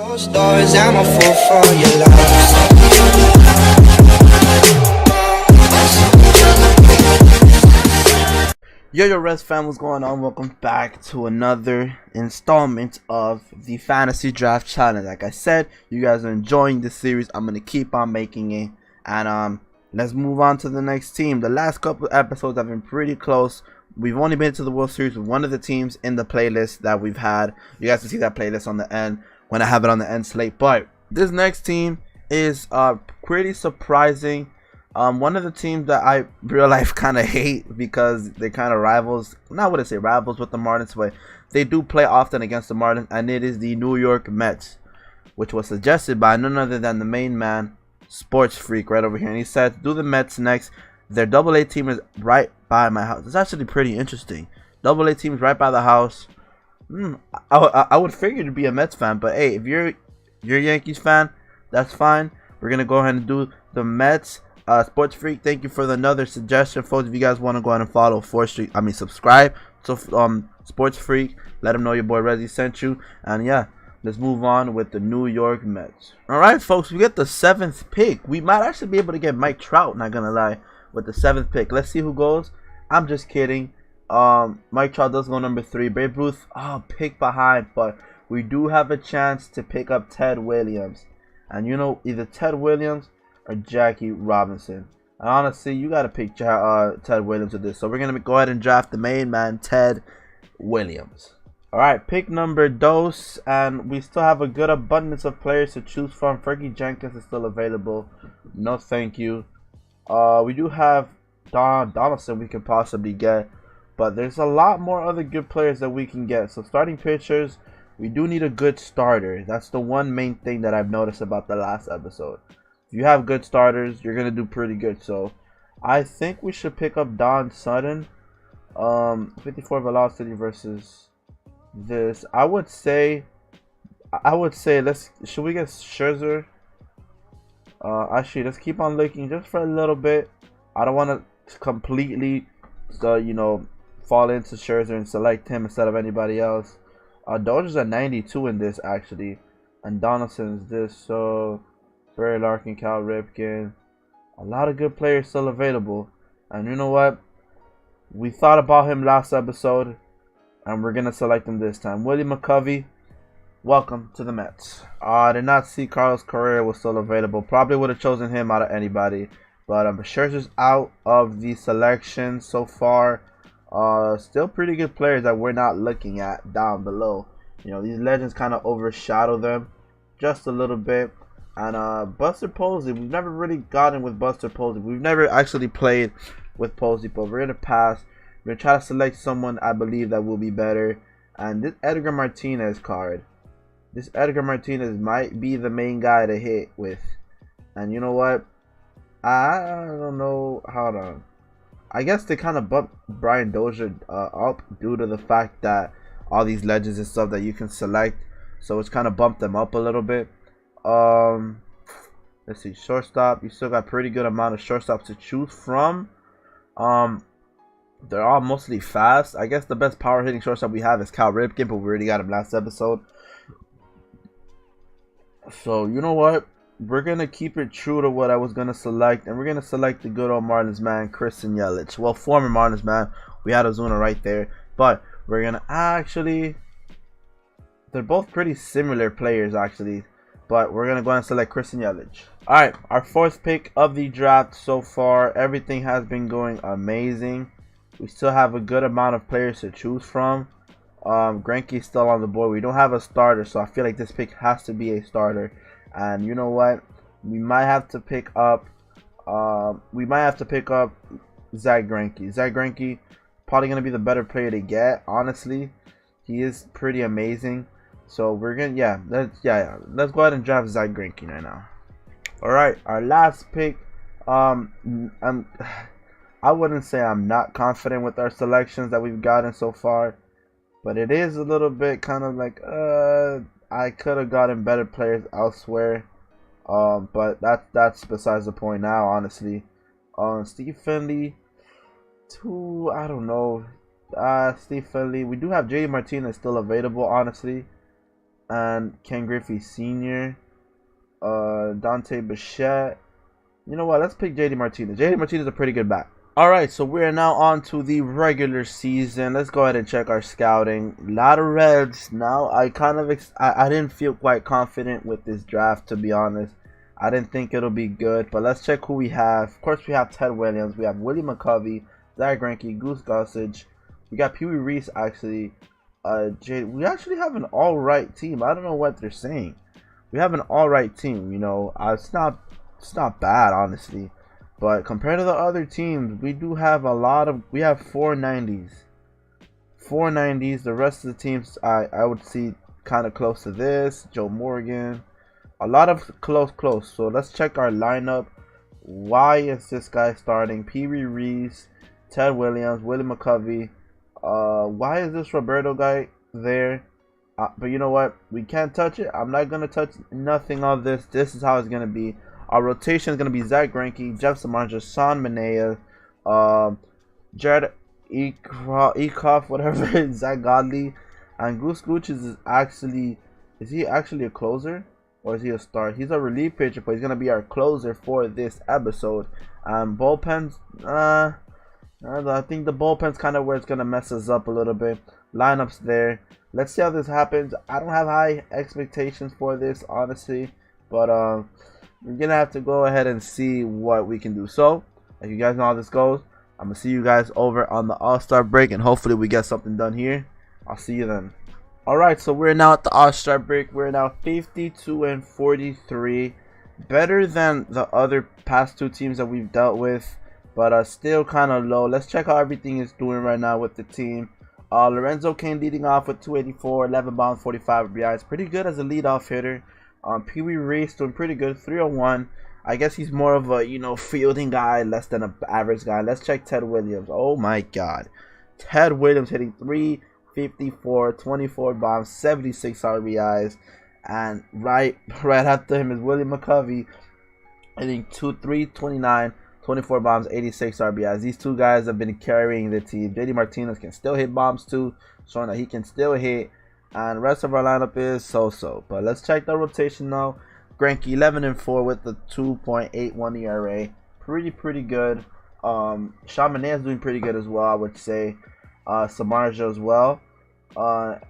Closed doors, I'm a fool for your love. Yo, Rest fam, what's going on? Welcome back to another installment of the Fantasy Draft Challenge. Like I said, you guys are enjoying this series. I'm gonna keep on making it, and let's move on to the next team. The last couple episodes have been pretty close. We've only been to the World Series with one of the teams in the playlist that we've had. You guys can see that playlist on the end when I have it on the end slate. But this next team is pretty surprising. One of the teams that I real life kind of hate because they're kind of rivals. Not would I say rivals with the Marlins, but they do play often against the Marlins, and it is the New York Mets, which was suggested by none other than the main man, Sports Freak, right over here. And he said, do the Mets next. Their AA team is right by my house. It's actually pretty interesting. AA team is right by the house. I would figure to be a Mets fan, but hey, if you're a Yankees fan, that's fine. We're gonna go ahead and do the Mets. Sports Freak, thank you for another suggestion, folks. If you guys want to go ahead and follow subscribe to Sports Freak, let him know your boy Rezzy sent you. And yeah, let's move on with the New York Mets. Alright, folks, we get the 7th pick. We might actually be able to get Mike Trout, not gonna lie, with the 7th pick. Let's see who goes. I'm just kidding. Mike Trout does go number 3. Babe Ruth, pick behind, but we do have a chance to pick up Ted Williams. And you know, either Ted Williams or Jackie Robinson. And honestly, you got to pick Ted Williams with this. So we're going to go ahead and draft the main man, Ted Williams. Alright, pick number dos. And we still have a good abundance of players to choose from. Fergie Jenkins is still available. No thank you. We do have Donaldson we can possibly get. But there's a lot more other good players that we can get. So starting pitchers, we do need a good starter. That's the one main thing that I've noticed about the last episode. If you have good starters, you're going to do pretty good. So I think we should pick up Don Sutton. 54 velocity versus this. I would say should we get Scherzer? Actually, let's keep on looking just for a little bit. I don't want to completely fall into Scherzer and select him instead of anybody else. Dodgers are 92 in this actually, and Donaldson's this. So Barry Larkin, Cal Ripken, a lot of good players still available. And you know what? We thought about him last episode, and we're gonna select him this time. Willie McCovey, welcome to the Mets. I did not see Carlos Correa was still available. Probably would have chosen him out of anybody, but Scherzer's out of the selection so far. Still pretty good players that we're not looking at down below. You know, these legends kind of overshadow them just a little bit. And Buster Posey, we've never really gotten with Buster Posey. We've never actually played with Posey, but we're gonna pass. We're gonna try to select someone I believe that will be better. And this Edgar Martinez card, this Edgar Martinez might be the main guy to hit with. And you know what? I don't know how to. I guess they kind of bumped Brian Dozier up due to the fact that all these legends and stuff that you can select, so it's kind of bumped them up a little bit. Let's see, shortstop. You still got pretty good amount of shortstops to choose from. They're all mostly fast. I guess the best power hitting shortstop we have is Cal Ripken, but we already got him last episode. So you know what? We're going to keep it true to what I was going to select. And we're going to select the good old Marlins man, Christian Yelich. Well, former Marlins man. We had Ozuna right there. But we're going to actually... They're both pretty similar players, actually. But we're going to go and select Christian Yelich. Alright, our 4th pick of the draft so far. Everything has been going amazing. We still have a good amount of players to choose from. Greinke's still on the board. We don't have a starter, so I feel like this pick has to be a starter. And you know what? We might have to pick up Zach Greinke. Zach Greinke probably gonna be the better player to get. Honestly, he is pretty amazing. So we're gonna let's go ahead and draft Zach Greinke right now. All right, our last pick. I wouldn't say I'm not confident with our selections that we've gotten so far, but it is a little bit kind of like I could have gotten better players elsewhere, but that's besides the point now, honestly. Steve Finley, I don't know. Steve Finley. We do have JD Martinez still available, honestly. and Ken Griffey Sr., Dante Bichette. You know what? Let's pick JD Martinez. JD Martinez is a pretty good back. Alright, so we're now on to the regular season. Let's go ahead and check our scouting. A lot of Reds. Now, I didn't feel quite confident with this draft, to be honest. I didn't think it'll be good, but let's check who we have. Of course, we have Ted Williams. We have Willie McCovey, Zach Greinke, Goose Gossage. We got Pee Wee Reese, actually. We actually have an all-right team. I don't know what they're saying. We have an all-right team, you know. It's not bad, honestly. But compared to the other teams, we do have we have 490s. 490s. The rest of the teams, I would see kind of close to this. Joe Morgan. A lot of close. So let's check our lineup. Why is this guy starting? Pee Wee Reese, Ted Williams, Willie McCovey. Why is this Roberto guy there? But you know what? We can't touch it. I'm not going to touch nothing of this. This is how it's going to be. Our rotation is going to be Zach Greinke, Jeff Samardzija, Sean Manaea, Jared Ecoff, whatever, Zach Godley, and Goose Gooch is he actually a closer or is he a start? He's a relief pitcher, but he's going to be our closer for this episode. Bullpens, I think the bullpen's kind of where it's going to mess us up a little bit. Lineups there. Let's see how this happens. I don't have high expectations for this, honestly, but we're gonna have to go ahead and see what we can do. So, like you guys know how this goes, I'm gonna see you guys over on the All-Star break, and hopefully we get something done here. I'll see you then. Alright, so we're now at the All-Star break. We're now 52-43, better than the other past two teams that we've dealt with, but still kind of low. Let's check how everything is doing right now with the team. Lorenzo Cain leading off with 284, 11 bombs, 45 RBIs. Pretty good as a leadoff hitter. Pee Wee Reese doing pretty good, 301. I guess he's more of a, you know, fielding guy, less than an average guy. Let's check Ted Williams. Oh my God. Ted Williams hitting 354, 24 bombs, 76 RBIs. And right after him is Willie McCovey hitting 329, 24 bombs, 86 RBIs. These two guys have been carrying the team. JD Martinez can still hit bombs too, showing that he can still hit. And the rest of our lineup is so-so. But let's check the rotation now. Greinke 11-4 with the 2.81 ERA. Pretty good. Sean Manaea is doing pretty good as well, I would say. Samardzija as well.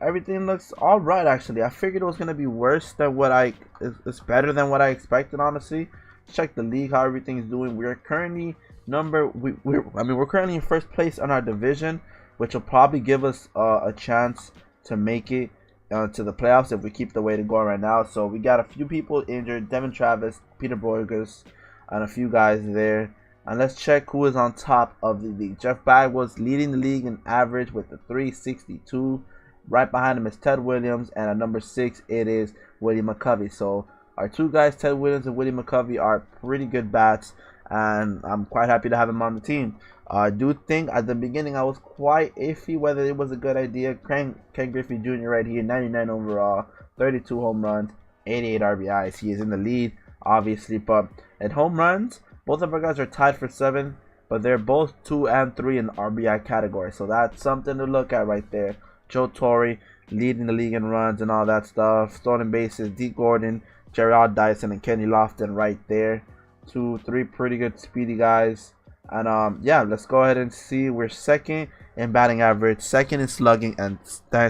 Everything looks alright, actually. I figured it was going to be worse than what it's better than what I expected, honestly. Check the league, how everything's doing. We're currently we're currently in first place in our division, which will probably give us a chance to make it to the playoffs if we keep the way to going right now. So we got a few people injured: Devin Travis, Peter Borges, and a few guys there. And let's check who is on top of the league. Jeff Bagwell's leading the league in average with the 362. Right behind him is Ted Williams, and at number 6 it is Willie McCovey. So our two guys, Ted Williams and Willie McCovey, are pretty good bats, and I'm quite happy to have him on the team. I do think at the beginning I was quite iffy whether it was a good idea. Ken Griffey Jr. right here, 99 overall, 32 home runs, 88 RBIs. He is in the lead, obviously, but at home runs, both of our guys are tied for 7th, but they're both 2 and 3 in the RBI category, so that's something to look at right there. Joe Torre leading the league in runs and all that stuff. Stolen bases, D. Gordon, Gerard Dyson, and Kenny Lofton right there. 2, 3 pretty good speedy guys. And yeah, let's go ahead and see. We're second in batting average, second in slugging, and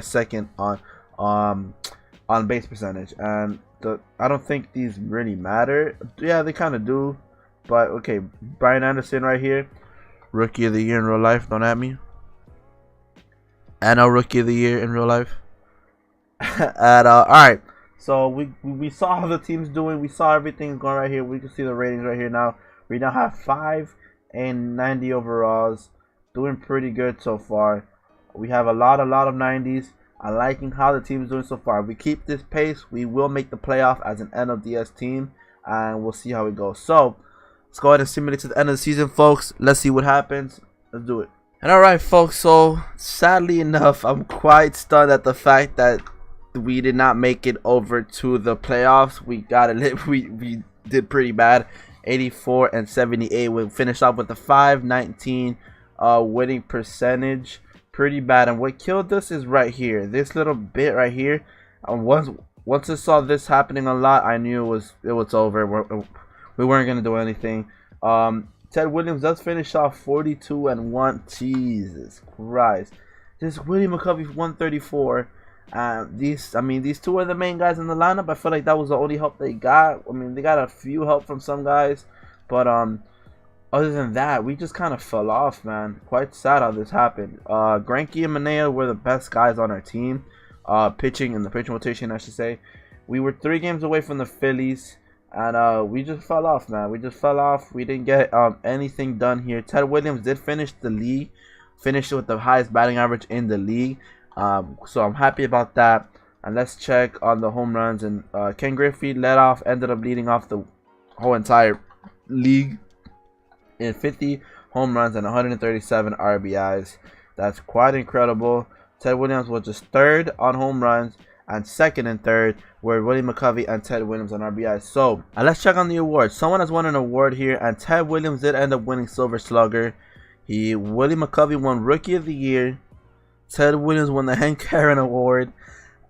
second on base percentage. And I don't think these really matter. Yeah, they kind of do. But okay, Brian Anderson right here, rookie of the year in real life. Don't at me. And a rookie of the year in real life. And all right. So we saw how the team's doing. We saw everything going right here. We can see the ratings right here now. We now have 5 and 90 overalls, doing pretty good so far. We have a lot of 90s. I'm liking how the team is doing so far. If we keep this pace, we will make the playoff as an NLDS team, and we'll see how it goes. So let's go ahead and simulate to the end of the season, folks. Let's see what happens. Let's do it. And all right, folks. So sadly enough, I'm quite stunned at the fact that we did not make it over to the playoffs. We got it. We did pretty bad. 84 and 78. We finished off with a 519 winning percentage. Pretty bad. And what killed us is right here. This little bit right here. Once once I saw this happening a lot, I knew it was over. We weren't gonna do anything. Ted Williams does finish off 42-1. Jesus Christ, just Willie McCovey 134. These two are the main guys in the lineup. I feel like that was the only help they got. I mean, they got a few help from some guys, but other than that, we just kind of fell off, man. Quite sad how this happened. Greinke and Manaea were the best guys on our team. Pitching in the pitching rotation, I should say. We were 3 games away from the Phillies, and we just fell off, man. We just fell off. We didn't get anything done here. Ted Williams did finish the league, finished with the highest batting average in the league. So I'm happy about that. And let's check on the home runs. And Ken Griffey ended up leading off the whole entire league in 50 home runs and 137 RBIs. That's quite incredible. Ted Williams was just 3rd on home runs, and 2nd and 3rd were Willie McCovey and Ted Williams on RBIs. So, let's check on the awards. Someone has won an award here, and Ted Williams did end up winning Silver Slugger. Willie McCovey won Rookie of the Year. Ted Williams won the Hank Aaron Award,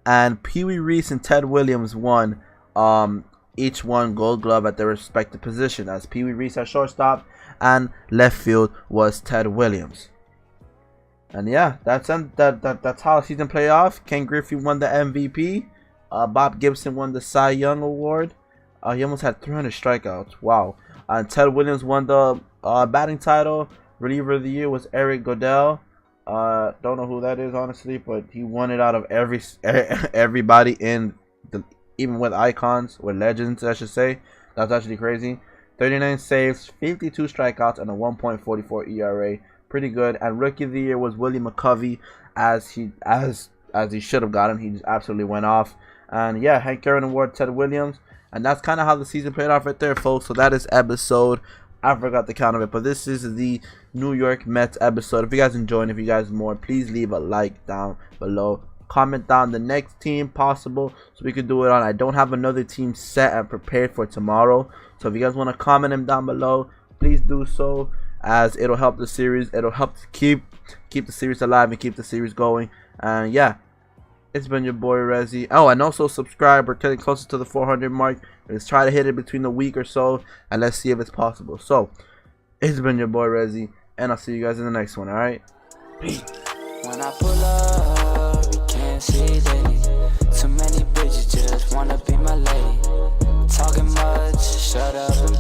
and Pee Wee Reese and Ted Williams won each one Gold Glove at their respective position, as Pee Wee Reese at shortstop and left field was Ted Williams. And yeah, that's how the season played off. Ken Griffey won the MVP. Bob Gibson won the Cy Young Award. He almost had 300 strikeouts. Wow. And Ted Williams won the batting title. Reliever of the Year was Eric Godell. Don't know who that is, honestly, but he won it out of everybody even with icons, with legends, I should say. That's actually crazy. 39 saves, 52 strikeouts, and a 1.44 ERA. Pretty good. And Rookie of the Year was Willie McCovey, as he should have gotten. He just absolutely went off. And yeah, Hank Aaron Award, Ted Williams. And that's kind of how the season played off right there, folks. So that is episode, I forgot the count of it, but this is the New York Mets episode. If you guys enjoyed, if you guys more, please leave a like down below. Comment down the next team possible so we can do it on. I don't have another team set and prepared for tomorrow. So if you guys want to comment them down below, please do so, as it'll help the series. It'll help to keep the series alive and keep the series going. And yeah, it's been your boy Rezzy. Oh, and also subscribe. We're getting closer to the 400 mark. Let's try to hit it between the week or so, and let's see if it's possible. So it's been your boy Rezzy, and I'll see you guys in the next one. All right, peace. When I pull up, you can't see that. Too many bitches just wanna be my lady. Talking much, shut up and